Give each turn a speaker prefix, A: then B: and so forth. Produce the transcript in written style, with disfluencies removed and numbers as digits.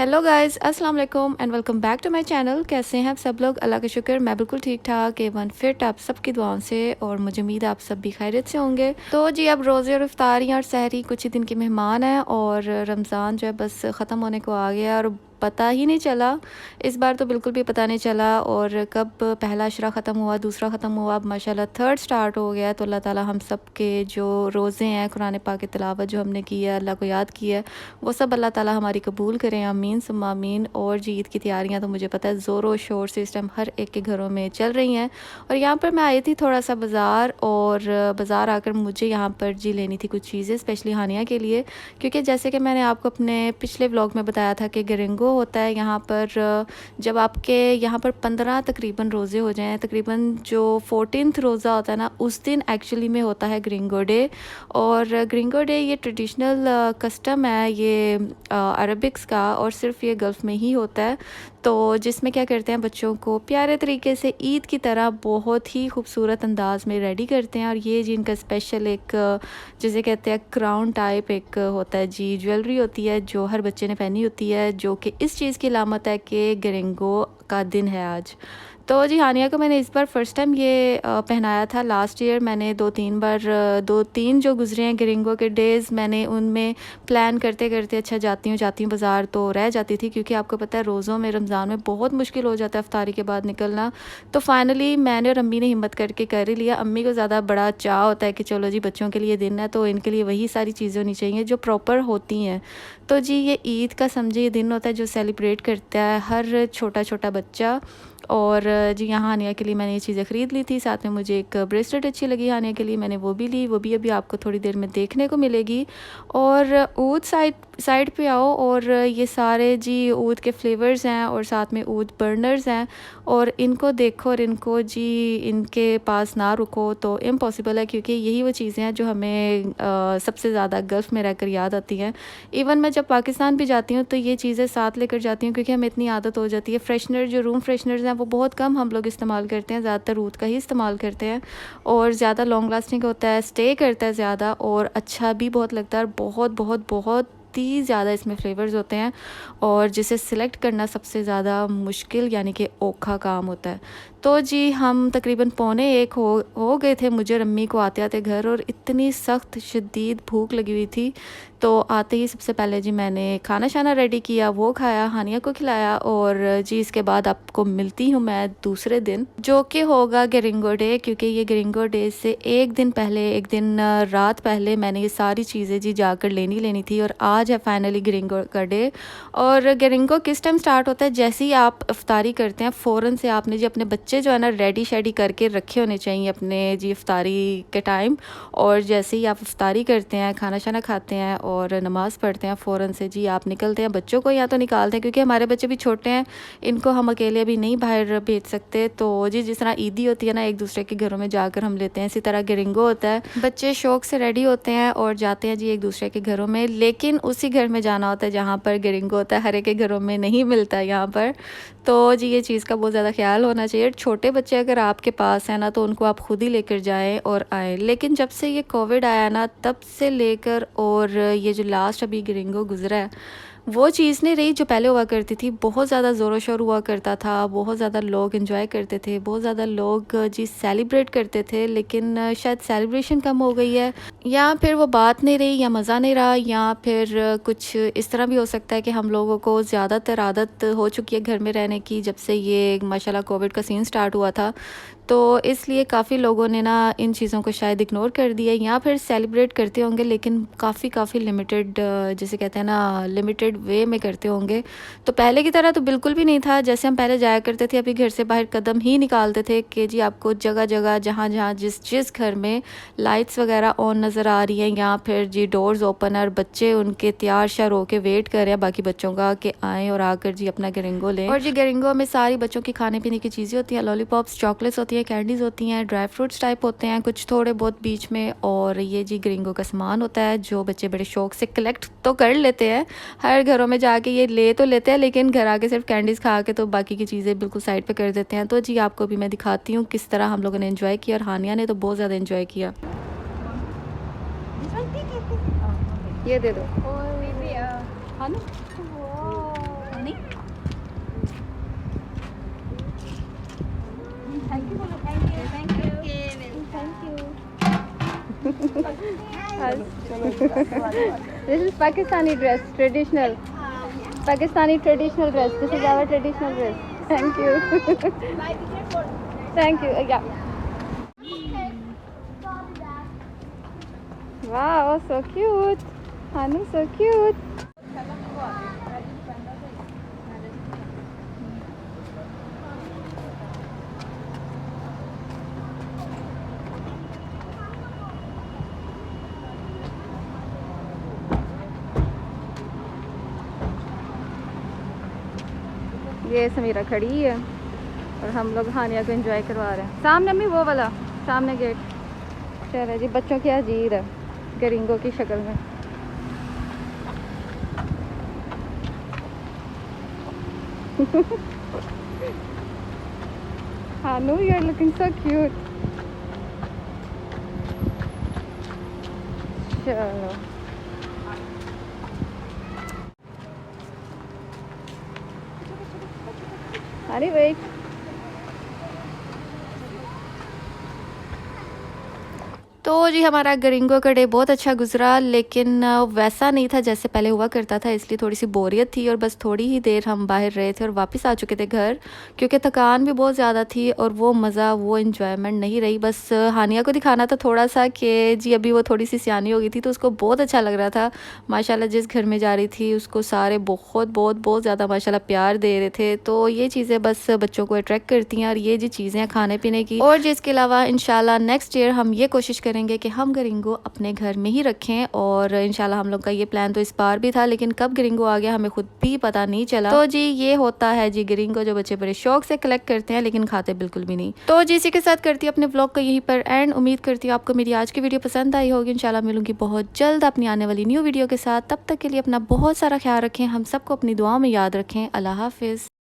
A: Hello guys, अस्सलाम वालेकुम and welcome back to my channel. कैसे हैं आप सब लोग? अल्लाह का शुक्र, मैं बिल्कुल ठीक ठाक एवन फिट आप सबकी दुआओं से, और मुझे उम्मीद है आप सब भी खैरियत से होंगे। तो जी, अब रोज़े और इफ्तारियाँ और सहरी कुछ ही दिन के मेहमान हैं और रमज़ान जो है बस ख़त्म होने को आ गया और पता ही नहीं चला। इस बार तो बिल्कुल भी पता नहीं चला, और कब पहला अशरा ख़त्म हुआ, दूसरा ख़त्म हुआ, अब माशाल्लाह थर्ड स्टार्ट हो गया। तो अल्लाह ताला हम सब के जो रोज़े हैं, कुरान पाक की तिलावत जो हमने की है, अल्लाह को याद किया है, वो सब अल्लाह ताला हमारी कबूल करें, आमीन सुम्मा आमीन। और जी, ईद की तैयारियां तो मुझे पता है ज़ोरों शोर से इस टाइम हर एक के घरों में चल रही हैं। और यहाँ पर मैं आई थी थोड़ा सा बाज़ार, और बाज़ार आकर मुझे यहाँ पर जी लेनी थी कुछ चीज़ें स्पेशली हानिया के लिए, क्योंकि जैसे कि मैंने आपको अपने पिछले व्लॉग में बताया था कि गरिंगो होता है यहाँ पर। जब आपके यहाँ पर 15 तकरीबन रोज़े हो जाएँ, तकरीबन जो 14th रोज़ा होता है ना, उस दिन एक्चुअली में होता है ग्रिंगो डे। और ग्रिंगो डे ये ट्रेडिशनल कस्टम है ये अरबिक्स का, और सिर्फ ये गल्फ़ में ही होता है। तो जिसमें क्या करते हैं, बच्चों को प्यारे तरीके से ईद की तरह बहुत ही खूबसूरत अंदाज में रेडी करते हैं। और ये जी इनका स्पेशल एक जिसे कहते हैं क्राउन टाइप एक होता है जी, ज्वेलरी होती है जो हर बच्चे ने पहनी होती है, जो कि इस चीज़ की अलामत है कि ग्रिंगो का दिन है आज। तो जी, हानिया को मैंने इस बार फ़र्स्ट टाइम ये पहनाया था। लास्ट ईयर मैंने 2-3 बार 2-3 जो गुजरे हैं ग्रिंगो के डेज़, मैंने उनमें प्लान करते करते अच्छा जाती हूँ बाज़ार, तो रह जाती थी, क्योंकि आपको पता है रोज़ों में रमज़ान में बहुत मुश्किल हो जाता है इफ्तारी के बाद निकलना। तो फाइनली मैंने और अम्मी ने हिम्मत करके कर ही लिया। अम्मी को ज़्यादा बड़ा चाह होता है कि चलो जी, बच्चों के लिए दिन है तो इनके लिए वही सारी चीज़ें होनी चाहिए जो प्रॉपर होती हैं। तो जी, ये ईद का समझे ये दिन होता है जो सेलिब्रेट करता है हर छोटा छोटा बच्चा। और जी, यहाँ हानिया के लिए मैंने ये चीज़ें ख़रीद ली थी। साथ में मुझे एक ब्रेसलेट अच्छी लगी हानिया के लिए, मैंने वो भी ली, वो भी अभी आपको थोड़ी देर में देखने को मिलेगी। और ऊद साइड पे आओ, और ये सारे जी ऊद के फ्लेवर्स हैं, और साथ में ऊद बर्नर्स हैं, और इनको देखो और इनको जी इनके पास ना रुको तो इम्पॉसिबल है, क्योंकि यही वो चीज़ें हैं जो हमें सबसे ज़्यादा गल्फ़ में रहकर याद आती हैं। इवन मैं जब पाकिस्तान भी जाती हूँ तो ये चीज़ें साथ लेकर जाती हूँ, क्योंकि हमें इतनी आदत हो जाती है। फ्रेशनर जो रूम फ्रेशनर्स हैं वो बहुत कम हम लोग इस्तेमाल करते हैं, ज़्यादातर ऊद का ही इस्तेमाल करते हैं, और ज़्यादा लॉन्ग लास्टिंग होता है, स्टे करता है ज़्यादा, और अच्छा भी बहुत लगता है, और बहुत बहुत बहुत ही ज़्यादा इसमें फ्लेवर्स होते हैं, और जिसे सिलेक्ट करना सबसे ज़्यादा मुश्किल यानी कि औखा काम होता है। तो जी, हम तकरीबन 12:45 हो गए थे मुझे और अम्मी को आते आते घर, और इतनी सख्त शदीद भूख लगी हुई थी। तो आते ही सबसे पहले जी मैंने खाना शाना रेडी किया, वो खाया, हानिया को खिलाया, और जी इसके बाद आपको मिलती हूँ मैं दूसरे दिन, जो कि होगा ग्रिंगो डे। क्योंकि ये ग्रिंगो डे से एक दिन पहले, एक दिन रात पहले मैंने ये सारी चीज़ें जी जाकर लेनी थी, और आज है फाइनली ग्रिंगो का डे। और ग्रिंगो किस टाइम स्टार्ट होता है? जैसे ही आप इफ्तारी करते हैं फ़ौरन से आपने जी अपने बच्चे जो है ना रेडी शेडी करके रखे होने चाहिए अपने जी इफ्तारी के टाइम। और जैसे ही आप इफ्तारी करते हैं, खाना शाना खाते हैं और नमाज़ पढ़ते हैं, फ़ौरन से जी आप निकलते हैं। बच्चों को या तो निकालते हैं, क्योंकि हमारे बच्चे भी छोटे हैं, इनको हम अकेले अभी नहीं बाहर भेज सकते। तो जी, जिस तरह ईदी होती है ना, एक दूसरे के घरों में जाकर हम लेते हैं, इसी तरह ग्रिंगो होता है। बच्चे शौक से रेडी होते हैं और जाते हैं जी एक दूसरे के घरों में, लेकिन उसी घर में जाना होता है जहाँ पर ग्रिंगो होता है, हर एक के घरों में नहीं मिलता है यहाँ पर। तो जी, ये चीज़ का बहुत ज़्यादा ख्याल होना चाहिए। छोटे बच्चे अगर आपके पास हैं ना, तो उनको आप खुद ही लेकर जाएं और आएँ। लेकिन जब से ये कोविड आया ना, तब से लेकर और ये जो लास्ट अभी ग्रिंगो गुजरा है, वो चीज़ नहीं रही जो पहले हुआ करती थी। बहुत ज़्यादा ज़ोरों शोर हुआ करता था, बहुत ज़्यादा लोग एंजॉय करते थे, बहुत ज़्यादा लोग जी सेलिब्रेट करते थे। लेकिन शायद सेलिब्रेशन कम हो गई है, या फिर वो बात नहीं रही, या मज़ा नहीं रहा, या फिर कुछ इस तरह भी हो सकता है कि हम लोगों को ज़्यादातर आदत हो चुकी है घर में रहने की, जब से ये माशाल्लाह कोविड का सीन स्टार्ट हुआ था। तो इसलिए काफ़ी लोगों ने ना इन चीज़ों को शायद इग्नोर कर दिया, या फिर सेलिब्रेट करते होंगे लेकिन काफ़ी लिमिटेड, जिसे कहते हैं ना लिमिटेड वे में करते होंगे। तो पहले की तरह तो बिल्कुल भी नहीं था। जैसे हम पहले जाया करते थे, अभी घर से बाहर कदम ही निकालते थे कि जी आपको जगह जगह जहाँ जहाँ जिस घर में लाइट्स वगैरह ऑन नज़र आ रही हैं, या फिर जी डोर्स ओपन है और बच्चे उनके तैयार श्यार होकर वेट कर रहे हैं बाकी बच्चों का कि आएँ और आकर जी अपना ग्रिंगो लें। और जी ग्रिंगो में सारी बच्चों की खाने पीने की चीज़ें होती हैं, लॉलीपॉप्स, चॉकलेट्स होती हैं, कैंडीज़ होती हैं, ड्राई फ्रूट्स टाइप होते हैं कुछ थोड़े बहुत बीच में। और ये जी ग्रिंगो का सामान होता है जो बच्चे बड़े शौक से कलेक्ट तो कर लेते हैं, हर घरों में जाके ये ले तो लेते हैं, लेकिन घर आके सिर्फ कैंडीज़ खा के तो बाकी की चीज़ें बिल्कुल साइड पे कर देते हैं। तो जी आपको भी मैं दिखाती हूँ किस तरह हम लोगों ने एंजॉय किया, और हानिया ने तो बहुत ज़्यादा एंजॉय किया। ये दे दो।
B: नहीं thank you thank you
A: This is Pakistani dress, traditional. Pakistani traditional dress. This is our traditional dress. Thank you. Thank you. Yeah. Wow, so cute. Hanu, so cute. ये समीरा खड़ी है और हम लोग हानिया को एंजॉय करवा रहे हैं। सामने भी वो वाला सामने गेट। चले जी, बच्चों की अजीब है गरिंगो की शक्ल में। Hanu, you are looking so cute. चलो अरे वेट, तो जी हमारा गरिंगो का डे बहुत अच्छा गुजरा, लेकिन वैसा नहीं था जैसे पहले हुआ करता था, इसलिए थोड़ी सी बोरियत थी और बस थोड़ी ही देर हम बाहर रहे थे और वापस आ चुके थे घर, क्योंकि थकान भी बहुत ज़्यादा थी और वो मज़ा, वो इन्जॉयमेंट नहीं रही। बस हानिया को दिखाना था थोड़ा सा कि जी अभी वो थोड़ी सी सियानी हो गई थी, तो उसको बहुत अच्छा लग रहा था। माशाल्लाह जिस घर में जा रही थी उसको सारे बहुत बहुत बहुत ज़्यादा माशाल्लाह प्यार दे रहे थे। तो ये चीज़ें बस बच्चों को अट्रैक्ट करती हैं और ये जी चीज़ें खाने पीने की। और जिसके अलावा इंशाल्लाह नेक्स्ट ईयर हम ये कोशिश करेंगे कि हम गरिंगो अपने घर में ही रखें, और इंशाल्लाह हम लोग का ये प्लान तो इस बार भी था, लेकिन कब गरिंगो आ गया हमें खुद भी पता नहीं चला। तो जी ये होता है जी गरिंगो, जो बच्चे बड़े शौक से कलेक्ट करते हैं लेकिन खाते बिल्कुल भी नहीं। तो जी इसी के साथ करती हूँ अपने व्लॉग को यहीं पर एंड। उम्मीद करती हूँ आपको मेरी आज की वीडियो पसंद आई होगी। इंशाल्लाह मिलूंगी बहुत जल्द अपनी आने वाली न्यू वीडियो के साथ। तब तक के लिए अपना बहुत सारा ख्याल रखें, हम सबको अपनी दुआओं में याद रखें। अल्लाह हाफिज़।